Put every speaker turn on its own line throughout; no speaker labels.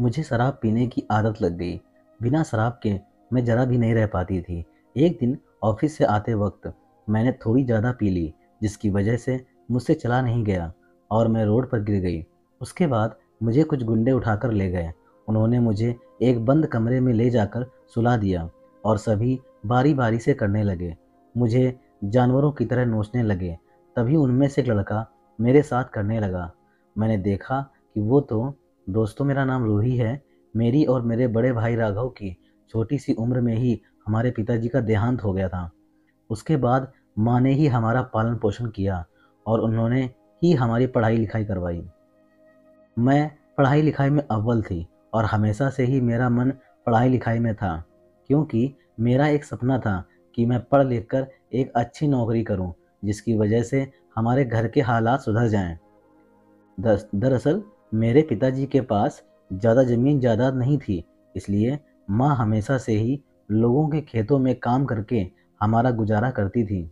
मुझे शराब पीने की आदत लग गई। बिना शराब के मैं ज़रा भी नहीं रह पाती थी। एक दिन ऑफिस से आते वक्त मैंने थोड़ी ज़्यादा पी ली, जिसकी वजह से मुझसे चला नहीं गया और मैं रोड पर गिर गई। उसके बाद मुझे कुछ गुंडे उठाकर ले गए। उन्होंने मुझे एक बंद कमरे में ले जाकर सुला दिया और सभी बारी-बारी से करने लगे। मुझे जानवरों की तरह नोचने लगे। तभी उनमें से एक लड़का मेरे साथ करने लगा। मैंने देखा कि वो तो दोस्तों मेरा नाम रूही है। मेरी और मेरे बड़े भाई राघव की छोटी सी उम्र में ही हमारे पिताजी का देहांत हो गया था। उसके बाद माँ ने ही हमारा पालन पोषण किया और उन्होंने ही हमारी पढ़ाई लिखाई करवाई। मैं पढ़ाई लिखाई में अव्वल थी और हमेशा से ही मेरा मन पढ़ाई लिखाई में था, क्योंकि मेरा एक सपना था कि मैं पढ़ लिख कर एक अच्छी नौकरी करूं, जिसकी वजह से हमारे घर के हालात सुधर जाएं। दरअसल मेरे पिताजी के पास ज़्यादा ज़मीन जायदाद नहीं थी, इसलिए माँ हमेशा से ही लोगों के खेतों में काम करके हमारा गुजारा करती थी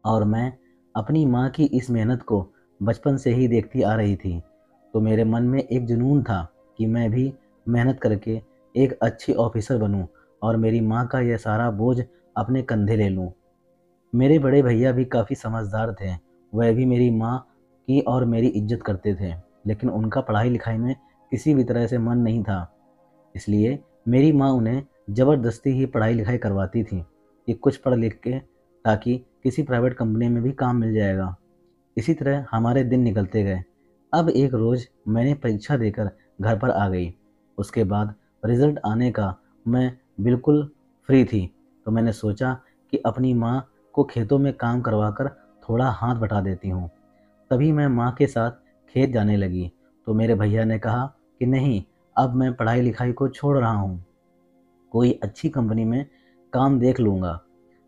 और मैं अपनी माँ की इस मेहनत को बचपन से ही देखती आ रही थी। तो मेरे मन में एक जुनून था कि मैं भी मेहनत करके एक अच्छी ऑफिसर बनूं और मेरी माँ का यह सारा बोझ अपने कंधे ले लूं। मेरे बड़े भैया भी काफ़ी समझदार थे। वह भी मेरी माँ की और मेरी इज्जत करते थे, लेकिन उनका पढ़ाई लिखाई में किसी भी तरह से मन नहीं था। इसलिए मेरी माँ उन्हें ज़बरदस्ती ही पढ़ाई लिखाई करवाती थी कि कुछ पढ़ लिख के, ताकि किसी प्राइवेट कंपनी में भी काम मिल जाएगा। इसी तरह हमारे दिन निकलते गए। अब एक रोज़ मैंने परीक्षा देकर घर पर आ गई। उसके बाद रिज़ल्ट आने का मैं बिल्कुल फ्री थी, तो मैंने सोचा कि अपनी माँ को खेतों में काम करवाकर थोड़ा हाथ बटा देती हूँ। तभी मैं माँ के साथ खेत जाने लगी, तो मेरे भैया ने कहा कि नहीं, अब मैं पढ़ाई लिखाई को छोड़ रहा हूँ, कोई अच्छी कंपनी में काम देख लूँगा,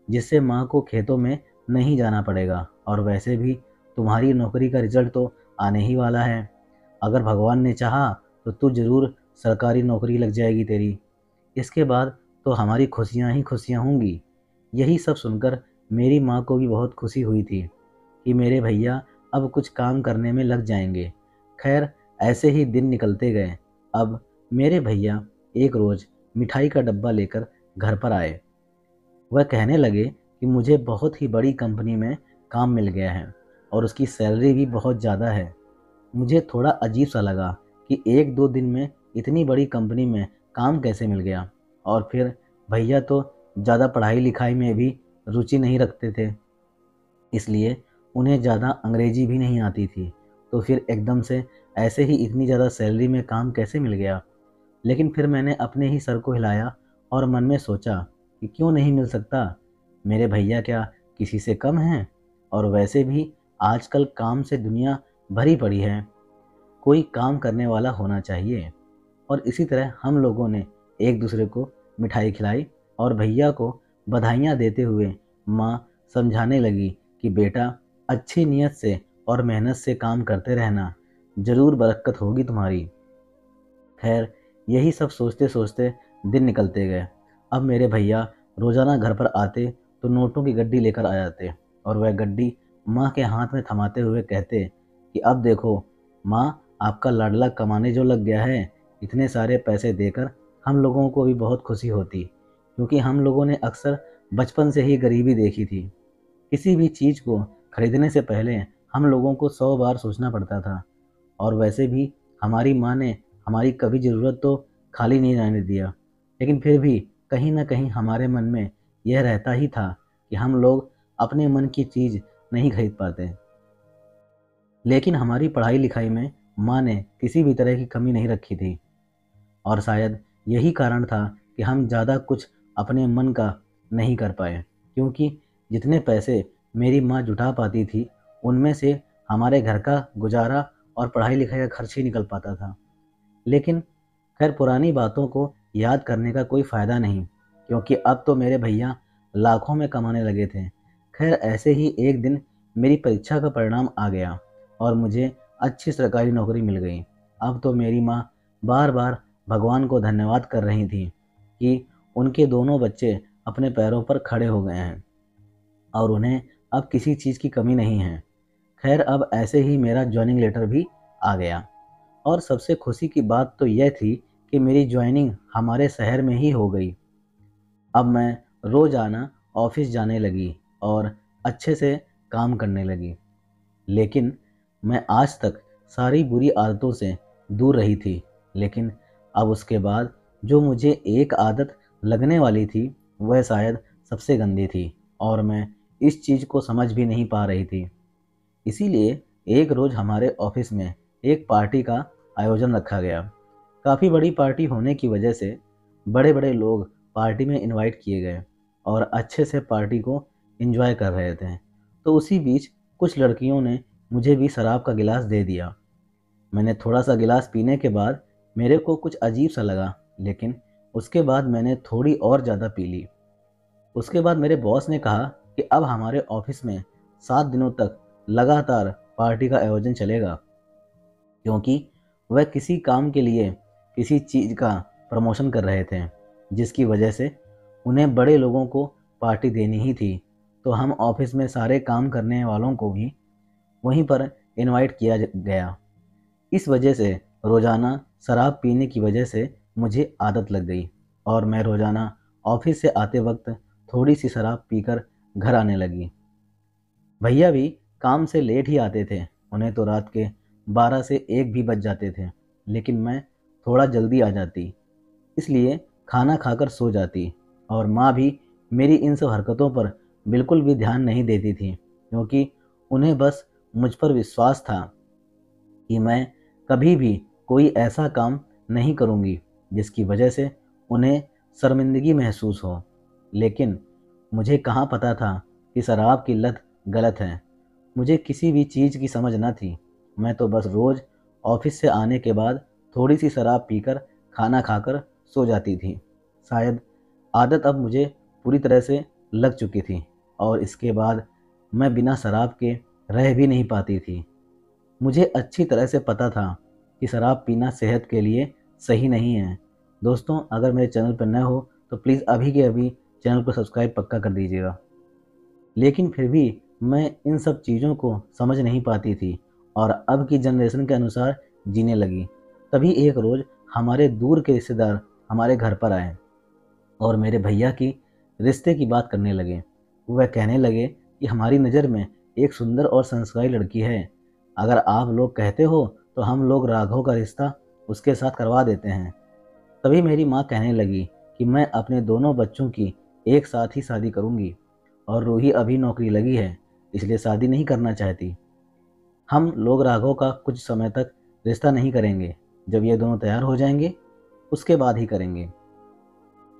जिससे माँ को खेतों में नहीं जाना पड़ेगा। और वैसे भी तुम्हारी नौकरी का रिजल्ट तो आने ही वाला है। अगर भगवान ने चाहा तो तू ज़रूर सरकारी नौकरी लग जाएगी तेरी। इसके बाद तो हमारी खुशियाँ ही खुशियाँ होंगी। यही सब सुनकर मेरी माँ को भी बहुत खुशी हुई थी कि मेरे भैया अब कुछ काम करने में लग जाएंगे। खैर, ऐसे ही दिन निकलते गए। अब मेरे भैया एक रोज़ मिठाई का डब्बा लेकर घर पर आए। वह कहने लगे कि मुझे बहुत ही बड़ी कंपनी में काम मिल गया है और उसकी सैलरी भी बहुत ज़्यादा है। मुझे थोड़ा अजीब सा लगा कि एक दो दिन में इतनी बड़ी कंपनी में काम कैसे मिल गया। और फिर भैया तो ज़्यादा पढ़ाई लिखाई में भी रुचि नहीं रखते थे, इसलिए उन्हें ज़्यादा अंग्रेजी भी नहीं आती थी। तो फिर एकदम से ऐसे ही इतनी ज़्यादा सैलरी में काम कैसे मिल गया। लेकिन फिर मैंने अपने ही सर को हिलाया और मन में सोचा कि क्यों नहीं मिल सकता। मेरे भैया क्या किसी से कम हैं? और वैसे भी आजकल काम से दुनिया भरी पड़ी है, कोई काम करने वाला होना चाहिए। और इसी तरह हम लोगों ने एक दूसरे को मिठाई खिलाई और भैया को बधाइयाँ देते हुए माँ समझाने लगी कि बेटा, अच्छी नीयत से और मेहनत से काम करते रहना, ज़रूर बरकत होगी तुम्हारी। खैर, यही सब सोचते सोचते दिन निकलते गए। अब मेरे भैया रोज़ाना घर पर आते तो नोटों की गड्डी लेकर आ जाते और वह गड्डी माँ के हाथ में थमाते हुए कहते कि अब देखो माँ, आपका लाडला कमाने जो लग गया है। इतने सारे पैसे देकर हम लोगों को भी बहुत खुशी होती, क्योंकि हम लोगों ने अक्सर बचपन से ही गरीबी देखी थी। किसी भी चीज़ को खरीदने से पहले हम लोगों को 100 बार सोचना पड़ता था। और वैसे भी हमारी माँ ने हमारी कभी ज़रूरत तो खाली नहीं रहने दिया। लेकिन फिर भी कहीं न कहीं हमारे मन में यह रहता ही था कि हम लोग अपने मन की चीज़ नहीं खरीद पाते। लेकिन हमारी पढ़ाई लिखाई में माँ ने किसी भी तरह की कमी नहीं रखी थी और शायद यही कारण था कि हम ज़्यादा कुछ अपने मन का नहीं कर पाए, क्योंकि जितने पैसे मेरी माँ जुटा पाती थी, उनमें से हमारे घर का गुजारा और पढ़ाई लिखाई का खर्च ही निकल पाता था। लेकिन खैर, पुरानी बातों को याद करने का कोई फ़ायदा नहीं, क्योंकि अब तो मेरे भैया लाखों में कमाने लगे थे। खैर, ऐसे ही एक दिन मेरी परीक्षा का परिणाम आ गया और मुझे अच्छी सरकारी नौकरी मिल गई। अब तो मेरी माँ बार बार भगवान को धन्यवाद कर रही थी कि उनके दोनों बच्चे अपने पैरों पर खड़े हो गए हैं और उन्हें अब किसी चीज़ की कमी नहीं है। खैर, अब ऐसे ही मेरा जॉइनिंग लेटर भी आ गया और सबसे खुशी की बात तो यह थी कि मेरी ज्वाइनिंग हमारे शहर में ही हो गई। अब मैं रोज़ाना ऑफिस जाने लगी और अच्छे से काम करने लगी। लेकिन मैं आज तक सारी बुरी आदतों से दूर रही थी। लेकिन अब उसके बाद जो मुझे एक आदत लगने वाली थी, वह शायद सबसे गंदी थी और मैं इस चीज़ को समझ भी नहीं पा रही थी। इसीलिए एक रोज़ हमारे ऑफिस में एक पार्टी का आयोजन रखा गया। काफ़ी बड़ी पार्टी होने की वजह से बड़े बड़े लोग पार्टी में इनवाइट किए गए और अच्छे से पार्टी को एंजॉय कर रहे थे। तो उसी बीच कुछ लड़कियों ने मुझे भी शराब का गिलास दे दिया। मैंने थोड़ा सा गिलास पीने के बाद मेरे को कुछ अजीब सा लगा, लेकिन उसके बाद मैंने थोड़ी और ज़्यादा पी ली। उसके बाद मेरे बॉस ने कहा कि अब हमारे ऑफिस में 7 दिनों तक लगातार पार्टी का आयोजन चलेगा, क्योंकि वह किसी काम के लिए किसी चीज़ का प्रमोशन कर रहे थे, जिसकी वजह से उन्हें बड़े लोगों को पार्टी देनी ही थी। तो हम ऑफिस में सारे काम करने वालों को भी वहीं पर इनवाइट किया गया। इस वजह से रोज़ाना शराब पीने की वजह से मुझे आदत लग गई और मैं रोज़ाना ऑफिस से आते वक्त थोड़ी सी शराब पीकर घर आने लगी। भैया भी काम से लेट ही आते थे, उन्हें तो रात के 12 से 1 भी बज जाते थे, लेकिन मैं थोड़ा जल्दी आ जाती, इसलिए खाना खाकर सो जाती। और माँ भी मेरी इन सब हरकतों पर बिल्कुल भी ध्यान नहीं देती थी, क्योंकि उन्हें बस मुझ पर विश्वास था कि मैं कभी भी कोई ऐसा काम नहीं करूँगी जिसकी वजह से उन्हें शर्मिंदगी महसूस हो। लेकिन मुझे कहाँ पता था कि शराब की लत गलत है। मुझे किसी भी चीज़ की समझ न थी। मैं तो बस रोज़ ऑफिस से आने के बाद थोड़ी सी शराब पीकर खाना खाकर सो जाती थी। शायद आदत अब मुझे पूरी तरह से लग चुकी थी और इसके बाद मैं बिना शराब के रह भी नहीं पाती थी। मुझे अच्छी तरह से पता था कि शराब पीना सेहत के लिए सही नहीं है। दोस्तों, अगर मेरे चैनल पर नए हो तो प्लीज़ अभी के अभी चैनल को सब्सक्राइब पक्का कर दीजिएगा। लेकिन फिर भी मैं इन सब चीज़ों को समझ नहीं पाती थी और अब की जनरेशन के अनुसार जीने लगी। तभी एक रोज़ हमारे दूर के रिश्तेदार हमारे घर पर आए और मेरे भैया की रिश्ते की बात करने लगे। वह कहने लगे कि हमारी नज़र में एक सुंदर और संस्कारी लड़की है। अगर आप लोग कहते हो तो हम लोग राघव का रिश्ता उसके साथ करवा देते हैं। तभी मेरी माँ कहने लगी कि मैं अपने दोनों बच्चों की एक साथ ही शादी करूँगी और रूही अभी नौकरी लगी है, इसलिए शादी नहीं करना चाहती। हम लोग राघव का कुछ समय तक रिश्ता नहीं करेंगे, जब ये दोनों तैयार हो जाएंगे उसके बाद ही करेंगे।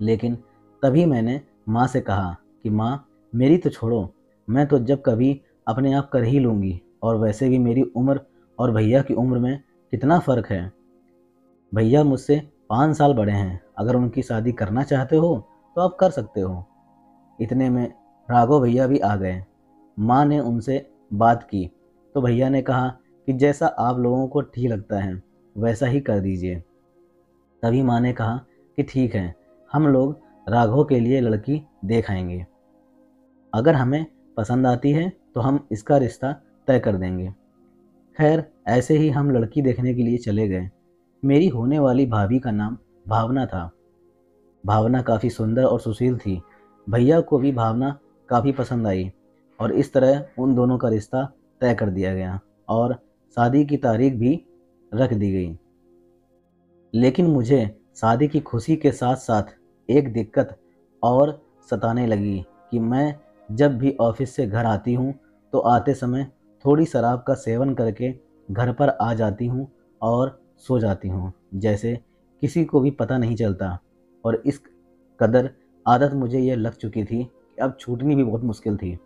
लेकिन तभी मैंने माँ से कहा कि माँ, मेरी तो छोड़ो, मैं तो जब कभी अपने आप कर ही लूँगी और वैसे भी मेरी उम्र और भैया की उम्र में कितना फ़र्क है। भैया मुझसे 5 साल बड़े हैं, अगर उनकी शादी करना चाहते हो तो आप कर सकते हो। इतने में राघव भैया भी आ गए। माँ ने उनसे बात की तो भैया ने कहा कि जैसा आप लोगों को ठीक लगता है वैसा ही कर दीजिए। तभी माँ ने कहा कि ठीक है, हम लोग राघव के लिए लड़की देख आएंगे। अगर हमें पसंद आती है तो हम इसका रिश्ता तय कर देंगे। खैर, ऐसे ही हम लड़की देखने के लिए चले गए। मेरी होने वाली भाभी का नाम भावना था। भावना काफ़ी सुंदर और सुशील थी। भैया को भी भावना काफ़ी पसंद आई और इस तरह उन दोनों का रिश्ता तय कर दिया गया और शादी की तारीख भी रख दी गई। लेकिन मुझे शादी की खुशी के साथ साथ एक दिक्कत और सताने लगी कि मैं जब भी ऑफिस से घर आती हूँ तो आते समय थोड़ी शराब का सेवन करके घर पर आ जाती हूँ और सो जाती हूँ, जैसे किसी को भी पता नहीं चलता। और इस कदर आदत मुझे ये लग चुकी थी कि अब छूटनी भी बहुत मुश्किल थी।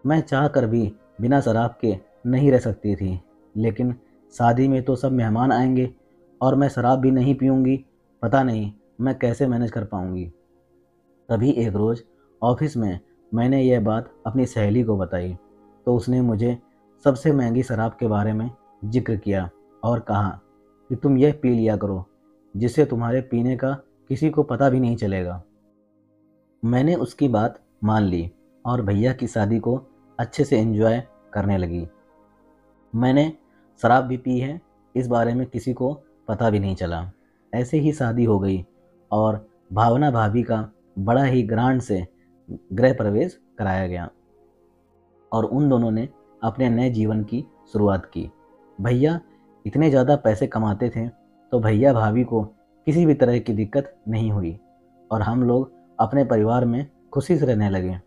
मैं चाह कर भी बिना शराब के नहीं रह सकती थी, लेकिन शादी में तो सब मेहमान आएंगे और मैं शराब भी नहीं पीऊँगी, पता नहीं मैं कैसे मैनेज कर पाऊँगी। तभी एक रोज़ ऑफिस में मैंने यह बात अपनी सहेली को बताई तो उसने मुझे सबसे महंगी शराब के बारे में जिक्र किया और कहा कि तुम यह पी लिया करो, जिससे तुम्हारे पीने का किसी को पता भी नहीं चलेगा। मैंने उसकी बात मान ली और भैया की शादी को अच्छे से एंजॉय करने लगी। मैंने शराब भी पी है इस बारे में किसी को पता भी नहीं चला। ऐसे ही शादी हो गई और भावना भाभी का बड़ा ही ग्रांड से गृह प्रवेश कराया गया और उन दोनों ने अपने नए जीवन की शुरुआत की। भैया इतने ज़्यादा पैसे कमाते थे तो भैया भाभी को किसी भी तरह की दिक्कत नहीं हुई और हम लोग अपने परिवार में खुशी से रहने लगे।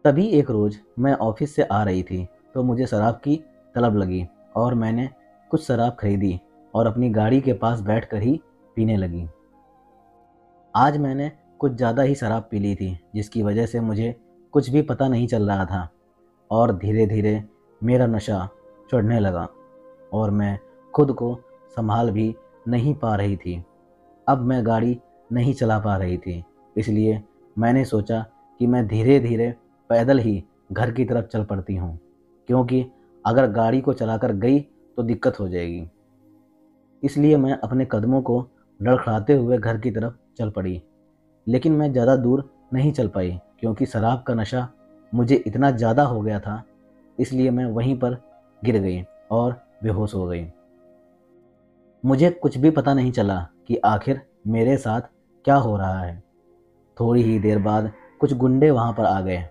तभी एक रोज़ मैं ऑफिस से आ रही थी तो मुझे शराब की तलब लगी और मैंने कुछ शराब खरीदी और अपनी गाड़ी के पास बैठकर ही पीने लगी। आज मैंने कुछ ज़्यादा ही शराब पी ली थी जिसकी वजह से मुझे कुछ भी पता नहीं चल रहा था और धीरे धीरे मेरा नशा चढ़ने लगा और मैं खुद को संभाल भी नहीं पा रही थी। अब मैं गाड़ी नहीं चला पा रही थी, इसलिए मैंने सोचा कि मैं धीरे धीरे पैदल ही घर की तरफ चल पड़ती हूँ, क्योंकि अगर गाड़ी को चलाकर गई तो दिक्कत हो जाएगी। इसलिए मैं अपने कदमों को लड़खड़ाते हुए घर की तरफ चल पड़ी। लेकिन मैं ज़्यादा दूर नहीं चल पाई क्योंकि शराब का नशा मुझे इतना ज़्यादा हो गया था, इसलिए मैं वहीं पर गिर गई और बेहोश हो गई। मुझे कुछ भी पता नहीं चला कि आखिर मेरे साथ क्या हो रहा है। थोड़ी ही देर बाद कुछ गुंडे वहाँ पर आ गए।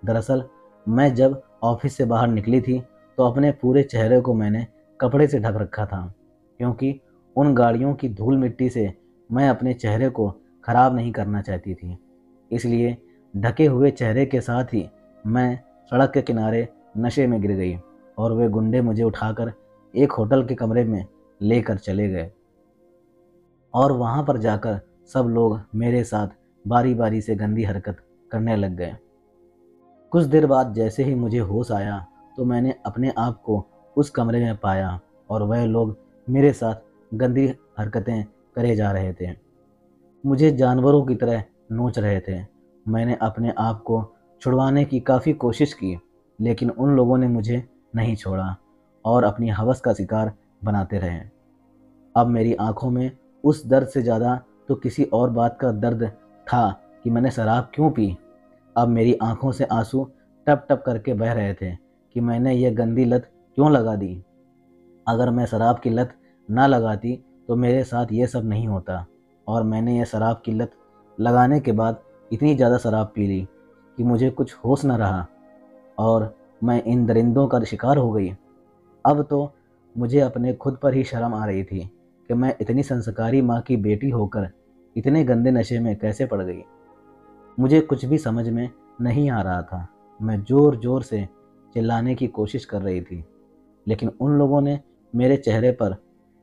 दरअसल मैं जब ऑफिस से बाहर निकली थी तो अपने पूरे चेहरे को मैंने कपड़े से ढक रखा था, क्योंकि उन गाड़ियों की धूल मिट्टी से मैं अपने चेहरे को खराब नहीं करना चाहती थी। इसलिए ढके हुए चेहरे के साथ ही मैं सड़क के किनारे नशे में गिर गई और वे गुंडे मुझे उठाकर एक होटल के कमरे में लेकर चले गए और वहाँ पर जाकर सब लोग मेरे साथ बारी बारी से गंदी हरकत करने लग गए। कुछ देर बाद जैसे ही मुझे होश आया तो मैंने अपने आप को उस कमरे में पाया और वह लोग मेरे साथ गंदी हरकतें करे जा रहे थे। मुझे जानवरों की तरह नोच रहे थे। मैंने अपने आप को छुड़वाने की काफ़ी कोशिश की, लेकिन उन लोगों ने मुझे नहीं छोड़ा और अपनी हवस का शिकार बनाते रहे। अब मेरी आंखों में उस दर्द से ज़्यादा तो किसी और बात का दर्द था कि मैंने शराब क्यों पी। अब मेरी आंखों से आंसू टप टप करके बह रहे थे कि मैंने यह गंदी लत क्यों लगा दी। अगर मैं शराब की लत ना लगाती तो मेरे साथ ये सब नहीं होता और मैंने यह शराब की लत लगाने के बाद इतनी ज़्यादा शराब पी ली कि मुझे कुछ होश न रहा और मैं इन दरिंदों का शिकार हो गई। अब तो मुझे अपने खुद पर ही शर्म आ रही थी कि मैं इतनी संस्कारी माँ की बेटी होकर इतने गंदे नशे में कैसे पड़ गई। मुझे कुछ भी समझ में नहीं आ रहा था। मैं ज़ोर ज़ोर से चिल्लाने की कोशिश कर रही थी, लेकिन उन लोगों ने मेरे चेहरे पर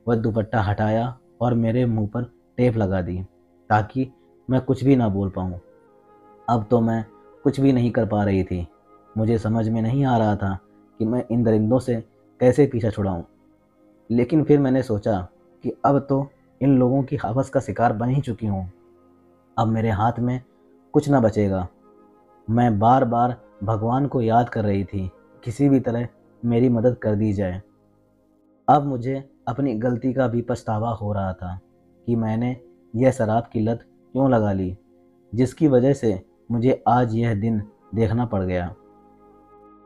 वह दुपट्टा हटाया और मेरे मुंह पर टेप लगा दी ताकि मैं कुछ भी ना बोल पाऊँ। अब तो मैं कुछ भी नहीं कर पा रही थी। मुझे समझ में नहीं आ रहा था कि मैं इन दरिंदों से कैसे पीछा छुड़ाऊँ। लेकिन फिर मैंने सोचा कि अब तो इन लोगों की हवस का शिकार बन ही चुकी हूँ। अब मेरे हाथ में कुछ ना बचेगा। मैं बार बार भगवान को याद कर रही थी, किसी भी तरह मेरी मदद कर दी जाए। अब मुझे अपनी गलती का भी पछतावा हो रहा था कि मैंने यह शराब की लत क्यों लगा ली, जिसकी वजह से मुझे आज यह दिन देखना पड़ गया।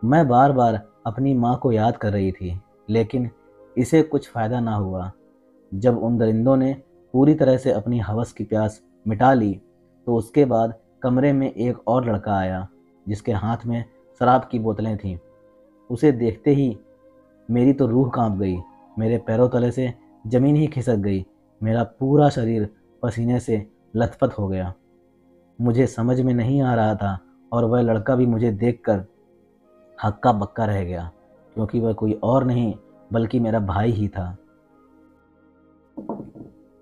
मैं बार बार अपनी माँ को याद कर रही थी, लेकिन इसे कुछ फ़ायदा ना हुआ। जब उन दरिंदों ने पूरी तरह से अपनी हवस की प्यास मिटा ली तो उसके बाद कमरे में एक और लड़का आया जिसके हाथ में शराब की बोतलें थीं। उसे देखते ही मेरी तो रूह कांप गई। मेरे पैरों तले से ज़मीन ही खिसक गई। मेरा पूरा शरीर पसीने से लथपथ हो गया। मुझे समझ में नहीं आ रहा था और वह लड़का भी मुझे देखकर हक्का बक्का रह गया, क्योंकि वह कोई और नहीं बल्कि मेरा भाई ही था।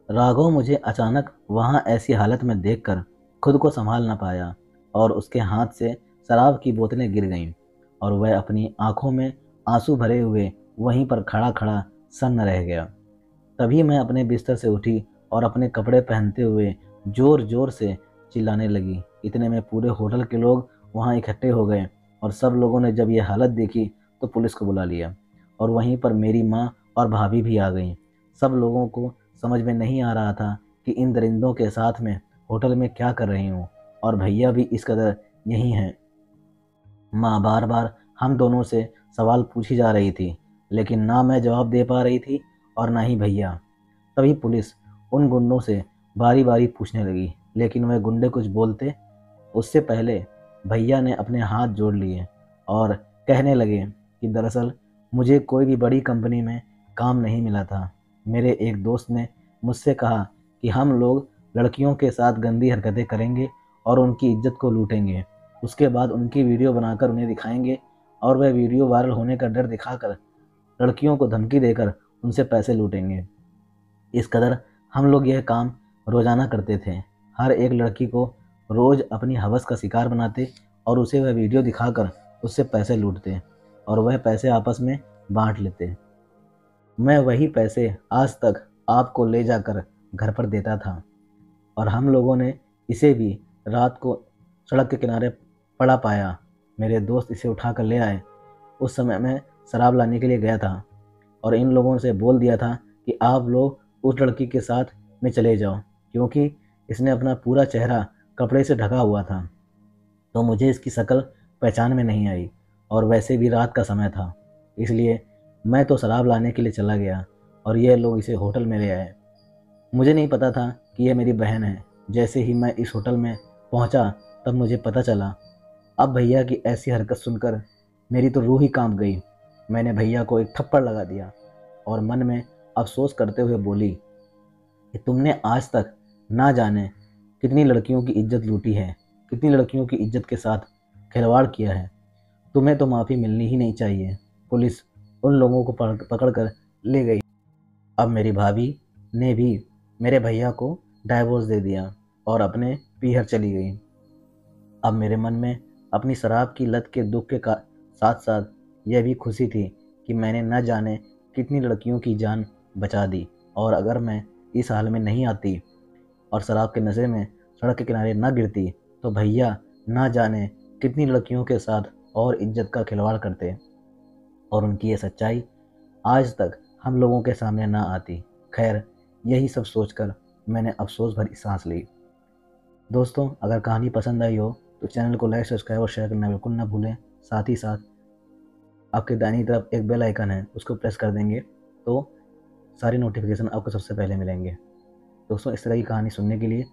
राघव मुझे अचानक वहाँ ऐसी हालत में देखकर खुद को संभाल न पाया और उसके हाथ से शराब की बोतलें गिर गईं और वह अपनी आंखों में आंसू भरे हुए वहीं पर खड़ा खड़ा सन्न रह गया। तभी मैं अपने बिस्तर से उठी और अपने कपड़े पहनते हुए ज़ोर ज़ोर से चिल्लाने लगी। इतने में पूरे होटल के लोग वहाँ इकट्ठे हो गए और सब लोगों ने जब यह हालत देखी तो पुलिस को बुला लिया और वहीं पर मेरी माँ और भाभी भी आ गईं। सब लोगों को समझ में नहीं आ रहा था कि इन दरिंदों के साथ में होटल में क्या कर रही हूँ और भैया भी इस कदर यहीं हैं। माँ बार बार हम दोनों से सवाल पूछी जा रही थी, लेकिन ना मैं जवाब दे पा रही थी और ना ही भैया। तभी पुलिस उन गुंडों से बारी बारी पूछने लगी, लेकिन वह गुंडे कुछ बोलते उससे पहले भैया ने अपने हाथ जोड़ लिए और कहने लगे कि दरअसल मुझे कोई भी बड़ी कंपनी में काम नहीं मिला था। मेरे एक दोस्त ने मुझसे कहा कि हम लोग लड़कियों के साथ गंदी हरकतें करेंगे और उनकी इज्जत को लूटेंगे। उसके बाद उनकी वीडियो बनाकर उन्हें दिखाएंगे और वह वीडियो वायरल होने का डर दिखाकर लड़कियों को धमकी देकर उनसे पैसे लूटेंगे। इस कदर हम लोग यह काम रोज़ाना करते थे। हर एक लड़की को रोज़ अपनी हवस का शिकार बनाते और उसे वह वीडियो दिखाकर उससे पैसे लूटते और वह पैसे आपस में बांट लेते। मैं वही पैसे आज तक आपको ले जाकर घर पर देता था और हम लोगों ने इसे भी रात को सड़क के किनारे पड़ा पाया। मेरे दोस्त इसे उठा कर ले आए। उस समय मैं शराब लाने के लिए गया था और इन लोगों से बोल दिया था कि आप लोग उस लड़की के साथ में चले जाओ, क्योंकि इसने अपना पूरा चेहरा कपड़े से ढका हुआ था, तो मुझे इसकी शक्ल पहचान में नहीं आई और वैसे भी रात का समय था, इसलिए मैं तो शराब लाने के लिए चला गया और ये लोग इसे होटल में ले आए। मुझे नहीं पता था कि यह मेरी बहन है। जैसे ही मैं इस होटल में पहुंचा तब मुझे पता चला। अब भैया की ऐसी हरकत सुनकर मेरी तो रूह ही कांप गई। मैंने भैया को एक थप्पड़ लगा दिया और मन में अफसोस करते हुए बोली कि तुमने आज तक ना जाने कितनी लड़कियों की इज्जत लूटी है, कितनी लड़कियों की इज्जत के साथ खिलवाड़ किया है। तुम्हें तो माफ़ी मिलनी ही नहीं चाहिए। पुलिस उन लोगों को पकड़ कर ले गई। अब मेरी भाभी ने भी मेरे भैया को डाइवोर्स दे दिया और अपने पीहर चली गई। अब मेरे मन में अपनी शराब की लत के दुख के साथ साथ यह भी खुशी थी कि मैंने न जाने कितनी लड़कियों की जान बचा दी, और अगर मैं इस हाल में नहीं आती और शराब के नशे में सड़क के किनारे न गिरती तो भैया ना जाने कितनी लड़कियों के साथ और इज्जत का खिलवाड़ करते और उनकी ये सच्चाई आज तक हम लोगों के सामने ना आती। खैर, यही सब सोचकर मैंने अफसोस भरी सांस ली। दोस्तों, अगर कहानी पसंद आई हो तो चैनल को लाइक, सब्सक्राइब और शेयर करना बिल्कुल ना भूलें। साथ ही साथ आपके दाहिनी तरफ एक बेल आइकन है, उसको प्रेस कर देंगे तो सारी नोटिफिकेशन आपको सबसे पहले मिलेंगे। दोस्तों, इस तरह की कहानी सुनने के लिए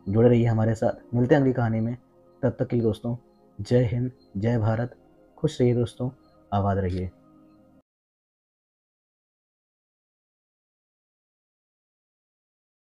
जुड़े रहिए हमारे साथ। मिलते हैं अगली कहानी में। तब तक के लिए दोस्तों, जय हिंद, जय भारत। खुश रहिए दोस्तों, आबाद रहिए।